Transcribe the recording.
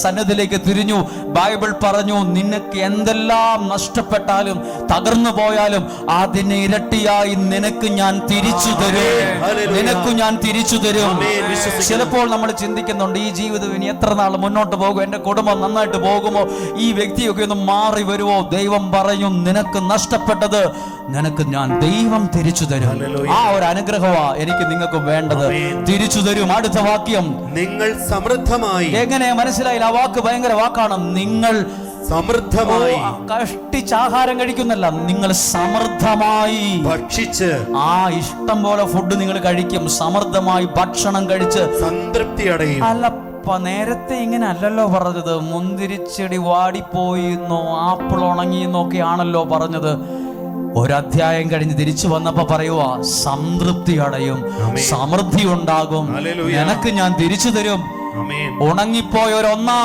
സന്നിധിയിലേക്ക് തിരിഞ്ഞു. ബൈബിൾ പറഞ്ഞു, നിനക്ക് എന്തെല്ലാം നഷ്ടപ്പെട്ടാലും തകർന്നു പോയാലും അതിന് ഇരട്ടിയായി നിനക്ക് ഞാൻ തിരിച്ചു തരും, നിനക്ക് ഞാൻ തിരിച്ചു തരും. ചിലപ്പോൾ നമ്മൾ ചിന്തിക്കുന്നുണ്ട്, ഈ ജീവിതം ഇനി എത്ര നാൾ മുന്നോട്ട് പോകും, എന്റെ കുടുംബം നന്നായിട്ട് പോകുമോ, ഈ വ്യക്തിയൊക്കെ ഒന്ന് മാറി വരുമോ? ദൈവം പറയും, നിനക്ക് നഷ്ടപ്പെട്ടത് നിനക്ക് ഞാൻ ദൈവം തിരിച്ചു തരും. ആ ഒരു അനുഗ്രഹമാ എനിക്ക് നിങ്ങൾക്ക് വേണ്ടത്. തിരിച്ചു തരും. അടുത്ത വാക്യം, നിങ്ങൾ സമൃദ്ധമായി. എങ്ങനെ മനസ്സിലായില്ല? ആ വാക്ക് ഭയങ്കര വാക്കാണ്. നിങ്ങൾ സമൃദ്ധമായി കഷ്ടിച്ച് ആഹാരം കഴിക്കുന്നല്ല, നിങ്ങൾ സമൃദ്ധമായി ഭക്ഷിച്ച്. ഇഷ്ടം പോലെ ഫുഡ് നിങ്ങൾ കഴിക്കും, സമൃദ്ധമായി ഭക്ഷണം കഴിച്ച് സംതൃപ്തി അടയും. അല്ല, നേരത്തെ ഇങ്ങനെ അല്ലല്ലോ പറഞ്ഞത്. മുന്തിരിച്ചെടി വാടിപ്പോയിന്നോ ആപ്പിൾ ഉണങ്ങിയെന്നൊക്കെ ആണല്ലോ പറഞ്ഞത്. ഒരധ്യായം കഴിഞ്ഞ് തിരിച്ചു വന്നപ്പോ പറയുവാ, സംതൃപ്തി അടയും, സമൃദ്ധി ഉണ്ടാകും, നിനക്ക് ഞാൻ തിരിച്ചു തരും. ഉണങ്ങിപ്പോയ ഒരു